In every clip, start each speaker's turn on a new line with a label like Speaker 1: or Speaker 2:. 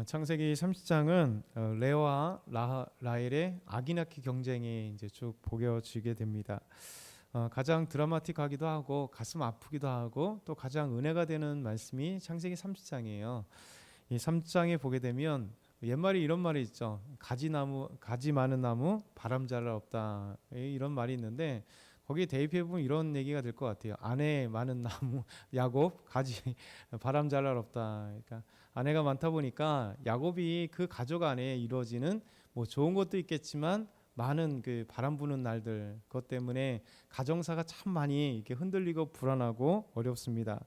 Speaker 1: 창세기 30장은 레와 라헬의 아기 낳기 경쟁이 이제 쭉 보여지게 됩니다. 가장 드라마틱하기도 하고 가슴 아프기도 하고 또 가장 은혜가 되는 말씀이 창세기 30장이에요. 이 30장에 보게 되면 옛말에 이런 말이 있죠. 가지 많은 나무 바람 잘 없다, 이런 말이 있는데 거기에 대입해 보면 이런 얘기가 될 것 같아요. 아내 많은 나무 야곱, 가지 바람 잘 없다. 그러니까 아내가 많다 보니까 야곱이 그 가족 안에 이루어지는 뭐 좋은 것도 있겠지만 많은 그 바람 부는 날들, 그것 때문에 가정사가 참 많이 이렇게 흔들리고 불안하고 어렵습니다.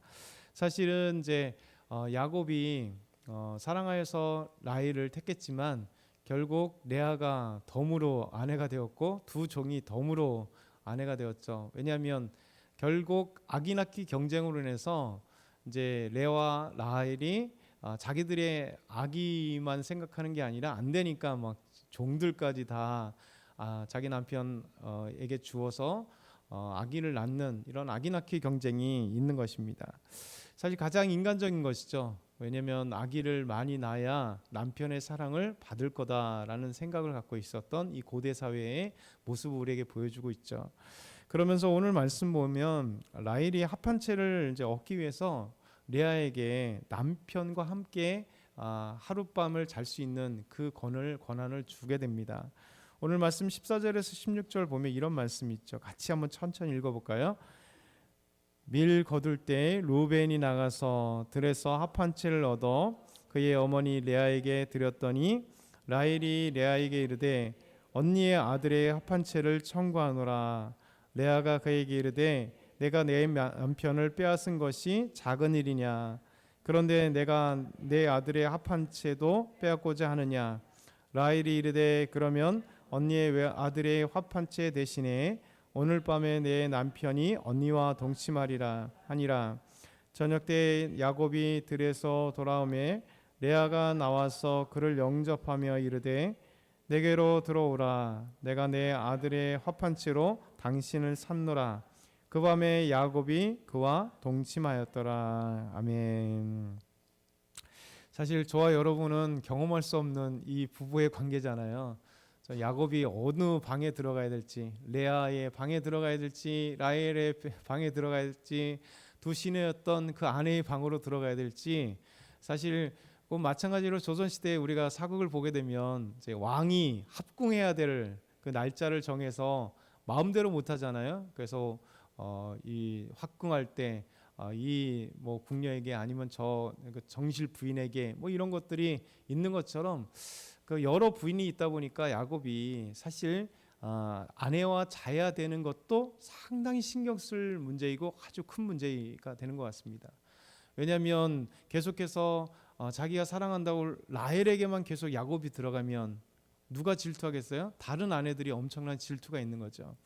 Speaker 1: 사실은 이제 야곱이 사랑하여서 라헬을 택했지만 결국 레아가 덤으로 아내가 되었고 두 종이 덤으로 아내가 되었죠. 왜냐하면 결국 아기 낳기 경쟁으로 인해서 이제 레아와 라헬이 자기들의 아기만 생각하는 게 아니라 안 되니까 막 종들까지 다 자기 남편에게 주어서 아기를 낳는 이런 아기 낳기 경쟁이 있는 것입니다. 사실 가장 인간적인 것이죠. 왜냐하면 아기를 많이 낳아야 남편의 사랑을 받을 거다라는 생각을 갖고 있었던 이 고대 사회의 모습을 우리에게 보여주고 있죠. 그러면서 오늘 말씀 보면 라헬이 합한 채를 이제 얻기 위해서 레아에게 남편과 함께 하룻밤을 잘 수 있는 그 권한을 주게 됩니다. 오늘 말씀 14절에서 16절 보면 이런 말씀이 있죠. 같이 한번 천천히 읽어볼까요? 밀 거둘 때 루벤이 나가서 들에서 합 한 채를 얻어 그의 어머니 레아에게 드렸더니 라헬이 레아에게 이르되 언니의 아들의 합 한 채를 청구하노라. 레아가 그에게 이르되 내가 내 남편을 빼앗은 것이 작은 일이냐? 그런데 내가 내 아들의 합 한 채도 빼앗고자 하느냐? 라헬이 이르되 그러면 언니의 아들의 합 한 채 대신에 오늘 밤에 내 남편이 언니와 동침하리라 하니라. 저녁 때 야곱이 들에서 돌아오매 레아가 나와서 그를 영접하며 이르되 내게로 들어오라. 내가 내 아들의 합 한 채로 당신을 샀노라. 그 밤에 야곱이 그와 동침하였더라. 아멘. 사실 저와 여러분은 경험할 수 없는 이 부부의 관계잖아요. 야곱이 어느 방에 들어가야 될지, 레아의 방에 들어가야 될지, 라헬의 방에 들어가야 될지, 두 시내였던 그 아내의 방으로 들어가야 될지, 사실 그 마찬가지로 조선시대에 우리가 사극을 보게 되면 이제 왕이 합궁해야 될 그 날짜를 정해서 마음대로 못 하잖아요. 그래서 이 합궁할 때 이 뭐 궁녀에게 아니면 저 정실 부인에게 뭐 이런 것들이 있는 것처럼 그 여러 부인이 있다 보니까 야곱이 사실 아내와 자야 되는 것도 상당히 신경 쓸 문제이고 아주 큰 문제가 되는 것 같습니다. 왜냐하면 계속해서 자기가 사랑한다고 라헬에게만 계속 야곱이 들어가면 누가 질투하겠어요? 다른 아내들이 엄청난 질투가 있는 거죠.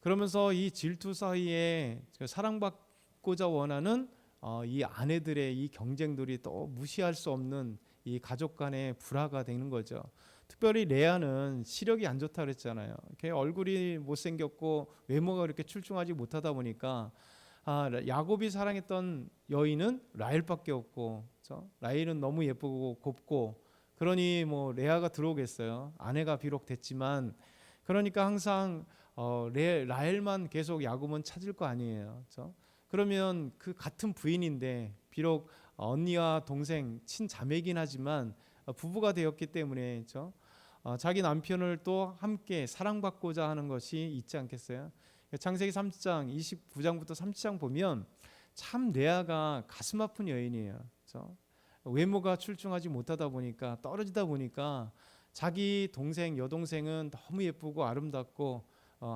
Speaker 1: 그러면서 이 질투 사이에 사랑받고자 원하는 이 아내들의 이 경쟁들이 또 무시할 수 없는 이 가족 간의 불화가 되는 거죠. 특별히 레아는 시력이 안 좋다 그랬잖아요. 얼굴이 못생겼고 외모가 그렇게 출중하지 못하다 보니까 야곱이 사랑했던 여인은 라헬밖에 없고, 그렇죠? 라헬은 너무 예쁘고 곱고, 그러니 뭐 레아가 들어오겠어요. 아내가 비록 됐지만, 그러니까 항상 라헬만 계속 야곱은 찾을 거 아니에요, 그렇죠? 그러면 그 같은 부인인데 비록 언니와 동생 친자매긴 하지만 부부가 되었기 때문에, 그렇죠? 자기 남편을 또 함께 사랑받고자 하는 것이 있지 않겠어요? 창세기 30장 29장부터 30장 보면 참 레아가 가슴 아픈 여인이에요. 그렇죠? 외모가 출중하지 못하다 보니까 떨어지다 보니까 자기 동생 여동생은 너무 예쁘고 아름답고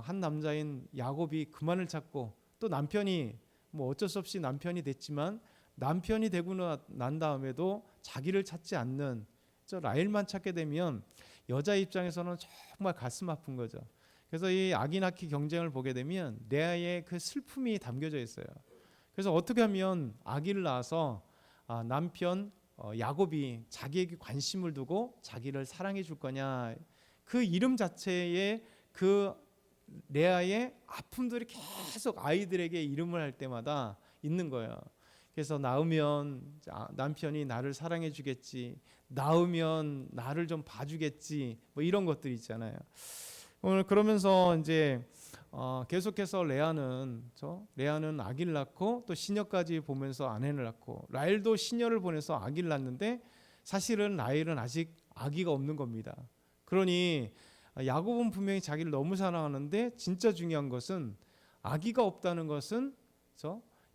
Speaker 1: 한 남자인 야곱이 그만을 찾고 또 남편이 뭐 어쩔 수 없이 남편이 됐지만 남편이 되고 난 다음에도 자기를 찾지 않는 저 라헬만 찾게 되면 여자 입장에서는 정말 가슴 아픈 거죠. 그래서 이 아기 낳기 경쟁을 보게 되면 레아의 그 슬픔이 담겨져 있어요. 그래서 어떻게 하면 아기를 낳아서 남편 야곱이 자기에게 관심을 두고 자기를 사랑해 줄 거냐, 그 이름 자체에 그 레아의 아픔들이 계속 아이들에게 이름을 할 때마다 있는 거예요. 그래서 낳으면 남편이 나를 사랑해 주겠지, 낳으면 나를 좀 봐주겠지, 뭐 이런 것들 있잖아요. 오늘 그러면서 이제 계속해서 레아는 아기를 낳고 또 시녀까지 보면서 아내를 낳고, 라헬도 시녀를 보내서 아기를 낳는데 사실은 라헬은 아직 아기가 없는 겁니다. 그러니 야곱은 분명히 자기를 너무 사랑하는데 진짜 중요한 것은 아기가 없다는 것은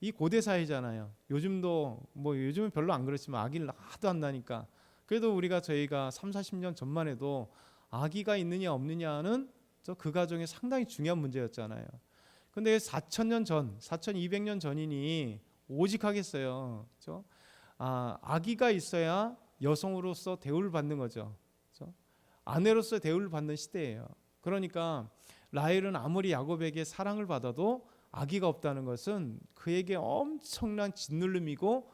Speaker 1: 이 고대 사회잖아요. 요즘도 뭐 요즘은 별로 안 그렇지만 아기를 하도 안 나니까, 그래도 저희가 3, 40년 전만 해도 아기가 있느냐 없느냐는 그 가정에 상당히 중요한 문제였잖아요. 근데 4,000년 전, 4,200년 전이니 오직 하겠어요. 아기가 있어야 여성으로서 대우를 받는 거죠. 아내로서 대우를 받는 시대예요. 그러니까 라헬은 아무리 야곱에게 사랑을 받아도 아기가 없다는 것은 그에게 엄청난 짓눌림이고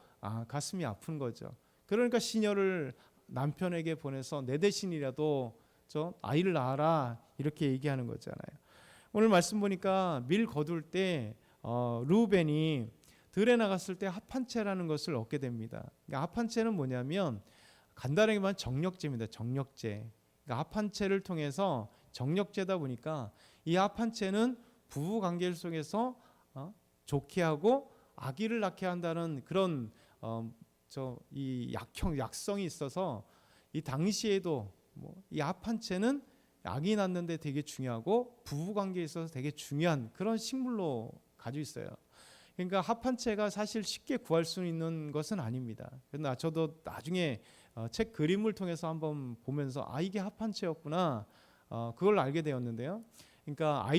Speaker 1: 가슴이 아픈 거죠. 그러니까 시녀를 남편에게 보내서 내 대신이라도 아이를 낳아라 이렇게 얘기하는 거잖아요. 오늘 말씀 보니까 밀 거둘 때 르우벤이 들에 나갔을 때 합한채라는 것을 얻게 됩니다. 그러니까 합한채는 뭐냐면 간단하게 말하면 정력제입니다. 정력제. 그러니까 합한채를 통해서 정력제다 보니까 이 합한채는 부부 관계를 속에서 좋게 하고 아기를 낳게 한다는 그런 이 약성이 있어서 이 당시에도 이 합한채는 아기 낳는데 되게 중요하고 부부 관계에 있어서 되게 중요한 그런 식물로 가지고 있어요. 그러니까 합한채가 사실 쉽게 구할 수 있는 것은 아닙니다. 그러나 저도 나중에 책 그림을 통해서 한번 보면서 이게 합한채였구나, 그걸 알게 되었는데요. 그러니까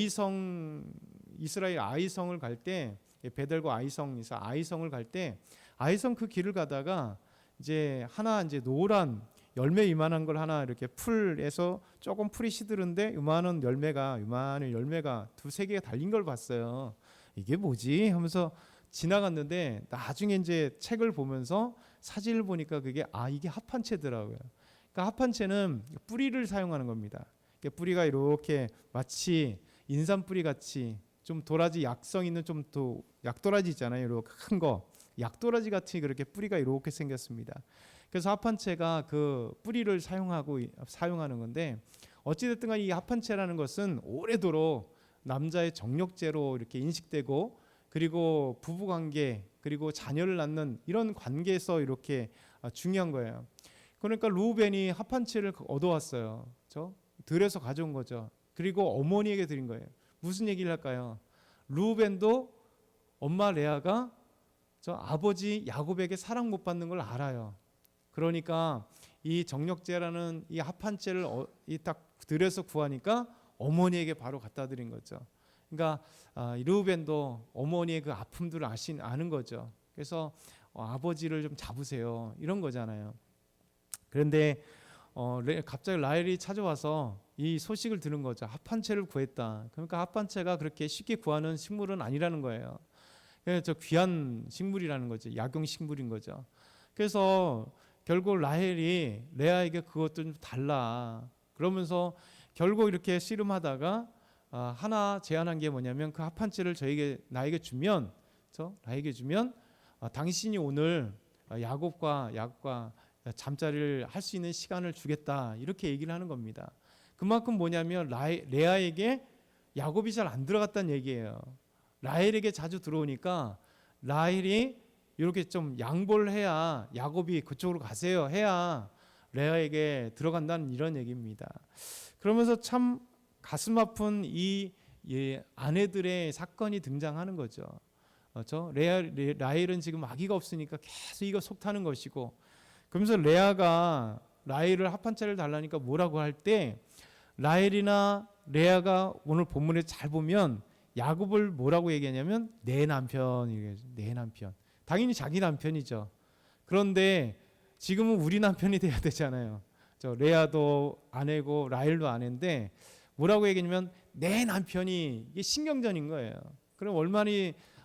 Speaker 1: 이스라엘 아이성을 갈 때, 베델과 아이성을 갈 때 아이성 그 길을 가다가 이제 노란 열매 이만한 걸 하나 이렇게 풀에서 조금 풀이 시드른데 요만한 열매가 두세 개가 달린 걸 봤어요. 이게 뭐지 하면서 지나갔는데 나중에 이제 책을 보면서 사진을 보니까 이게 합한채더라고요. 그러니까 합한채는 뿌리를 사용하는 겁니다. 뿌리가 이렇게 마치 인삼 뿌리 같이 좀 도라지 약성 있는 좀 더 약도라지 있잖아요. 이렇게 큰 거, 약도라지 같이 그렇게 뿌리가 이렇게 생겼습니다. 그래서 합한채가 그 뿌리를 사용하는 건데, 어찌됐든 간에 이 합한채라는 것은 오래도록 남자의 정력제로 이렇게 인식되고, 그리고 부부관계 그리고 자녀를 낳는 이런 관계에서 이렇게 중요한 거예요. 그러니까 루벤이 합한채를 얻어왔어요. 들에서 가져온 거죠. 그리고 어머니에게 드린 거예요. 무슨 얘기를 할까요? 루벤도 엄마 레아가 아버지 야곱에게 사랑 못 받는 걸 알아요. 그러니까 이 정력제라는 이 합한채를 딱 들여서 구하니까 어머니에게 바로 갖다 드린 거죠. 그러니까 르우벤도 어머니의 그 아픔들을 아는 거죠. 그래서 아버지를 좀 잡으세요 이런 거잖아요. 그런데 갑자기 라헬이 찾아와서 이 소식을 들은 거죠. 합한채를 구했다. 그러니까 합한채가 그렇게 쉽게 구하는 식물은 아니라는 거예요. 그래서 귀한 식물이라는 거죠. 약용 식물인 거죠. 그래서 결국 라헬이 레아에게 그것도 좀 달라 그러면서 결국 이렇게 씨름하다가 하나 제안한 게 뭐냐면, 그 합한채를 나에게 주면 당신이 오늘 야곱과 잠자리를 할 수 있는 시간을 주겠다 이렇게 얘기를 하는 겁니다. 그만큼 뭐냐면 레아에게 야곱이 잘 안 들어갔다는 얘기예요. 라헬에게 자주 들어오니까 라헬이 이렇게 좀 양보를 해야 야곱이 그쪽으로 가세요 해야 레아에게 들어간다는 이런 얘기입니다. 그러면서 참 가슴 아픈 이 아내들의 사건이 등장하는 거죠. 라헬은 지금 아기가 없으니까 계속 이거 속타는 것이고, 그러면서 레아가 라헬을 합한채를 달라니까 뭐라고 할 때 라헬이나 레아가 오늘 본문에 잘 보면 야곱을 뭐라고 얘기하냐면 내 남편. 당연히 자기 남편이죠. 그런데 지금은 우리 남편이 돼야 되잖아요. 레아도 아내고 라헬도 아내인데 뭐라고 얘기하냐면 내 남편이, 이게 신경전인 거예요. 그럼 얼마나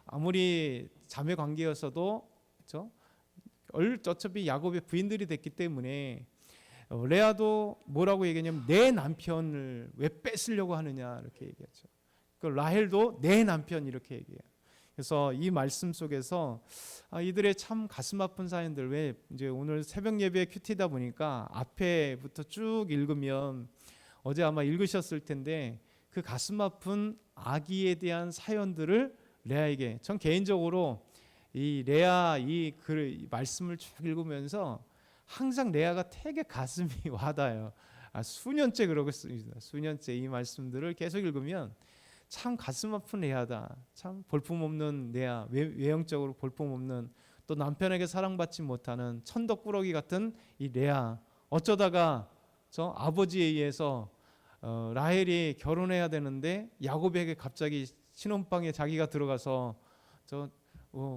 Speaker 1: 아무리 자매 관계였어도 어차피 야곱의 부인들이 됐기 때문에 레아도 뭐라고 얘기하냐면 내 남편을 왜 뺏으려고 하느냐 이렇게 얘기하죠. 라헬도 내 남편 이렇게 얘기해요. 그래서 이 말씀 속에서 이들의 참 가슴 아픈 사연들, 왜 이제 오늘 새벽 예배 큐티다 보니까 앞에부터 쭉 읽으면 어제 아마 읽으셨을 텐데 그 가슴 아픈 아기에 대한 사연들을 레아에게, 전 개인적으로 이 레아 이 말씀을 쭉 읽으면서 항상 레아가 되게 가슴이 와닿아요. 수년째 그러고 있습니다. 수년째 이 말씀들을 계속 읽으면 참 가슴 아픈 레아다. 참 볼품없는 레아, 외형적으로 볼품없는, 또 남편에게 사랑받지 못하는 천덕꾸러기 같은 이 레아. 어쩌다가 저 아버지에 의해서 라헬이 결혼해야 되는데 야곱에게 갑자기 신혼방에 자기가 들어가서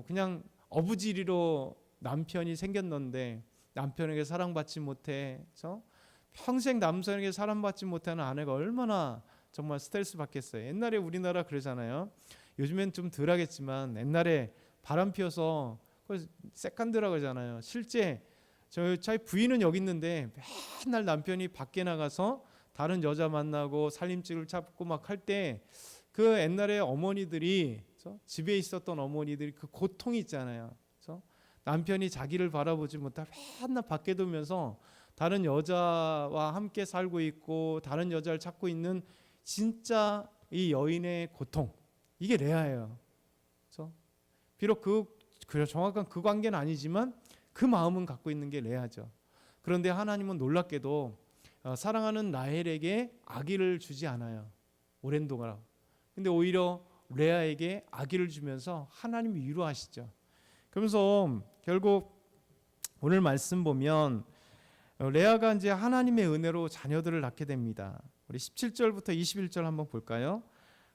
Speaker 1: 그냥 어부지리로 남편이 생겼는데 남편에게 사랑받지 못해. 평생 남편에게 사랑받지 못하는 아내가 얼마나 정말 스트레스 받겠어요. 옛날에 우리나라 그러잖아요. 요즘엔 좀 덜하겠지만 옛날에 바람 피워서 세컨드라고 하잖아요. 실제 저희 부인은 여기 있는데 맨날 남편이 밖에 나가서 다른 여자 만나고 살림집을 찾고 막 할 때 그 옛날에 어머니들이 집에 있었던 어머니들이 그 고통이 있잖아요. 남편이 자기를 바라보지 못하고 맨날 밖에 두면서 다른 여자와 함께 살고 있고 다른 여자를 찾고 있는 진짜 이 여인의 고통, 이게 레아예요. 비록 정확한 그 관계는 아니지만 그 마음은 갖고 있는 게 레아죠. 그런데 하나님은 놀랍게도 사랑하는 라헬에게 아기를 주지 않아요. 오랜 동안. 근데 오히려 레아에게 아기를 주면서 하나님이 위로하시죠. 그러면서 결국 오늘 말씀 보면 레아가 이제 하나님의 은혜로 자녀들을 낳게 됩니다. 우리 17절부터 21절 한번 볼까요?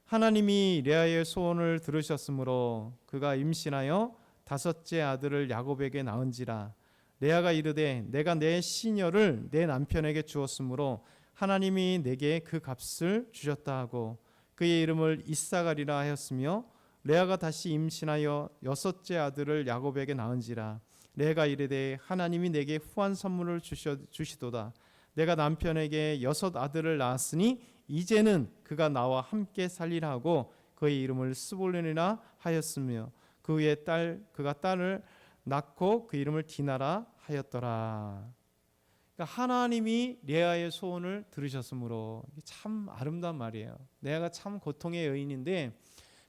Speaker 1: 하나님이 레아의 소원을 들으셨으므로 그가 임신하여 다섯째 아들을 야곱에게 낳은지라. 레아가 이르되 내가 내 시녀를 내 남편에게 주었으므로 하나님이 내게 그 값을 주셨다 하고 그의 이름을 이사가리라 하였으며 레아가 다시 임신하여 여섯째 아들을 야곱에게 낳은지라. 레아가 이르되 하나님이 내게 후한 선물을 주시도다. 내가 남편에게 여섯 아들을 낳았으니 이제는 그가 나와 함께 살리라 하고 그의 이름을 스볼론이라 하였으며 그가 딸을 낳고 그 이름을 디나라 하였더라. 그러니까 하나님이 레아의 소원을 들으셨으므로, 참 아름다운 말이에요. 레아가 참 고통의 여인인데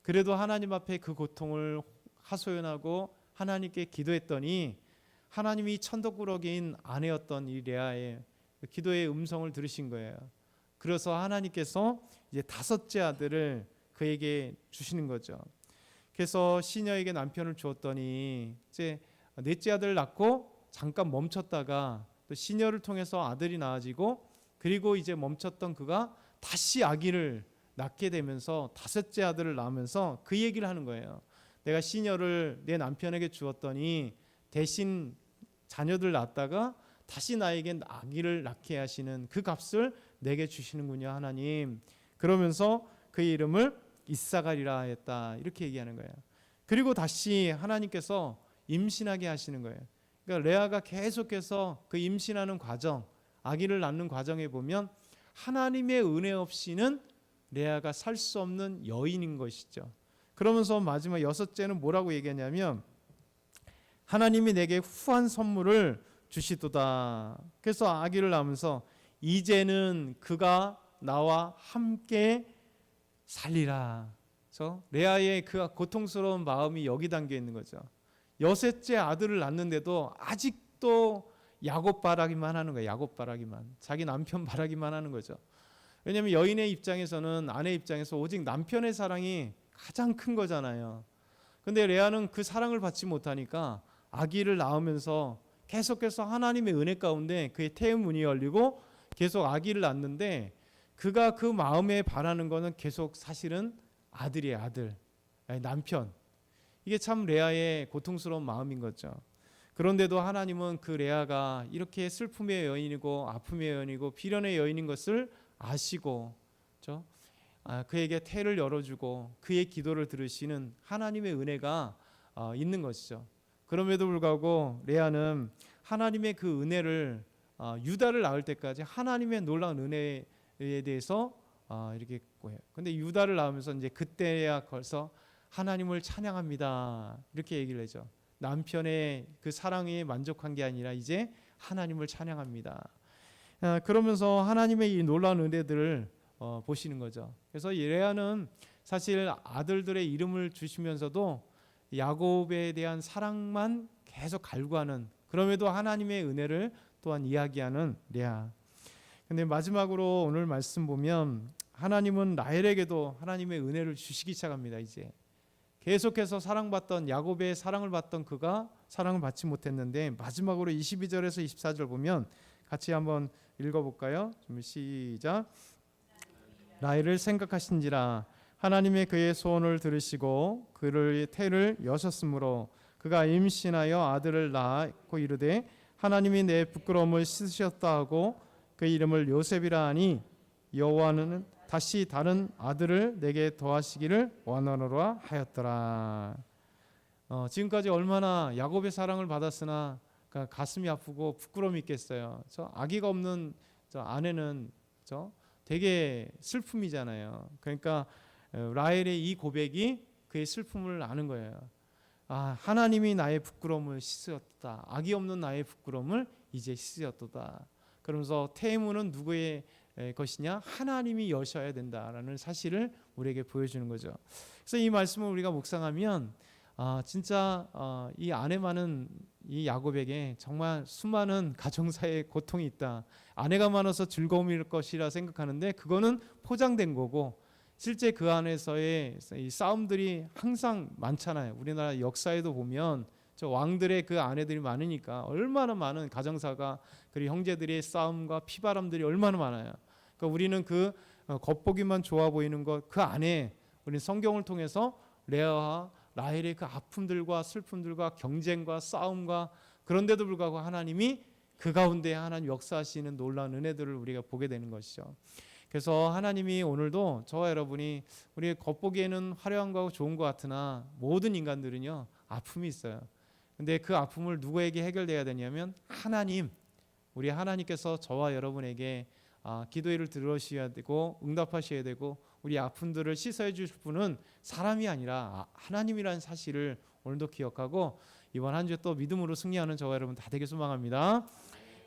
Speaker 1: 그래도 하나님 앞에 그 고통을 하소연하고 하나님께 기도했더니 하나님이 천덕꾸러기인 아내였던 이 레아의 기도의 음성을 들으신 거예요. 그래서 하나님께서 이제 다섯째 아들을 그에게 주시는 거죠. 그래서 시녀에게 남편을 주었더니 이제 넷째 아들을 낳고 잠깐 멈췄다가 또 시녀를 통해서 아들이 낳아지고, 그리고 이제 멈췄던 그가 다시 아기를 낳게 되면서 다섯째 아들을 낳으면서 그 얘기를 하는 거예요. 내가 시녀를 내 남편에게 주었더니 대신 자녀들 낳았다가 다시 나에게 아기를 낳게 하시는 그 값을 내게 주시는군요, 하나님. 그러면서 그의 이름을 이사가리라 하였다, 이렇게 얘기하는 거예요. 그리고 다시 하나님께서 임신하게 하시는 거예요. 그러니까 레아가 계속해서 그 임신하는 과정, 아기를 낳는 과정에 보면 하나님의 은혜 없이는 레아가 살 수 없는 여인인 것이죠. 그러면서 마지막 여섯째는 뭐라고 얘기하냐면 하나님이 내게 후한 선물을 주시도다. 그래서 아기를 낳으면서 이제는 그가 나와 함께 살리라. 레아의 그 고통스러운 마음이 여기 담겨 있는 거죠. 여섯째 아들을 낳는데도 아직도 야곱 바라기만 하는 거예요. 야곱 바라기만. 자기 남편 바라기만 하는 거죠. 왜냐하면 여인의 입장에서는, 아내 입장에서 오직 남편의 사랑이 가장 큰 거잖아요. 근데 레아는 그 사랑을 받지 못하니까 아기를 낳으면서 계속해서 하나님의 은혜 가운데 그의 태의 문이 열리고 계속 아기를 낳는데, 그가 그 마음에 바라는 거는 계속 사실은 아들이에요. 아들, 남편. 이게 참 레아의 고통스러운 마음인 거죠. 그런데도 하나님은 그 레아가 이렇게 슬픔의 여인이고 아픔의 여인이고 비련의 여인인 것을 아시고 그에게 태를 열어주고 그의 기도를 들으시는 하나님의 은혜가 있는 것이죠. 그럼에도 불구하고 레아는 하나님의 그 은혜를, 유다를 낳을 때까지 하나님의 놀라운 은혜에 대해서 이렇게 고해요. 근데 유다를 낳으면서 이제 그때야 벌써 하나님을 찬양합니다. 이렇게 얘기를 하죠. 남편의 그 사랑에 만족한 게 아니라 이제 하나님을 찬양합니다. 그러면서 하나님의 이 놀라운 은혜들을 보시는 거죠. 그래서 레아는 사실 아들들의 이름을 주시면서도 야곱에 대한 사랑만 계속 갈구하는, 그럼에도 하나님의 은혜를 또한 이야기하는 레아. 근데 마지막으로 오늘 말씀 보면 하나님은 라헬에게도 하나님의 은혜를 주시기 시작합니다. 이제 계속해서 사랑받던, 야곱의 사랑을 받던 그가 사랑을 받지 못했는데 마지막으로 22절에서 24절 보면 같이 한번 읽어볼까요? 시작. 라헬을 생각하신지라 하나님의 그의 소원을 들으시고 그의 태를 여셨으므로 그가 임신하여 아들을 낳고 이르되 하나님이 내 부끄러움을 씻으셨다 하고 그 이름을 요셉이라 하니 여호와는 다시 다른 아들을 내게 더하시기를 원하노라 하였더라. 지금까지 얼마나 야곱의 사랑을 받았으나 가슴이 아프고 부끄러움이 있겠어요. 저 아기가 없는 저 아내는 저 되게 슬픔이잖아요. 그러니까 라헬의 이 고백이 그의 슬픔을 아는 거예요. 하나님이 나의 부끄러움을 씻으셨다. 아기 없는 나의 부끄러움을 이제 씻으셨도다. 그러면서 태문은 누구의 것이냐? 하나님이 여셔야 된다라는 사실을 우리에게 보여주는 거죠. 그래서 이 말씀을 우리가 묵상하면 진짜 이 아내 많은 이 야곱에게 정말 수많은 가정사의 고통이 있다. 아내가 많아서 즐거움일 것이라 생각하는데 그거는 포장된 거고 실제 그 안에서의 이 싸움들이 항상 많잖아요. 우리나라 역사에도 보면 저 왕들의 그 아내들이 많으니까 얼마나 많은 가정사가, 그리고 형제들의 싸움과 피바람들이 얼마나 많아요. 그러니까 우리는 그 겉보기만 좋아 보이는 것 그 안에 우리는 성경을 통해서 레아와 라헬의 그 아픔들과 슬픔들과 경쟁과 싸움과, 그런데도 불구하고 하나님이 그 가운데 하나님 역사하시는 놀라운 은혜들을 우리가 보게 되는 것이죠. 그래서 하나님이 오늘도 저와 여러분이, 우리 겉보기에는 화려한 거고 좋은 것 같으나 모든 인간들은요 아픔이 있어요. 근데 그 아픔을 누구에게 해결돼야 되냐면 하나님, 우리 하나님께서 저와 여러분에게 기도를 들으셔야 되고 응답하셔야 되고 우리 아픔들을 씻어해 주실 분은 사람이 아니라 하나님이라는 사실을 오늘도 기억하고 이번 한 주 또 믿음으로 승리하는 저와 여러분 다 되길 소망합니다.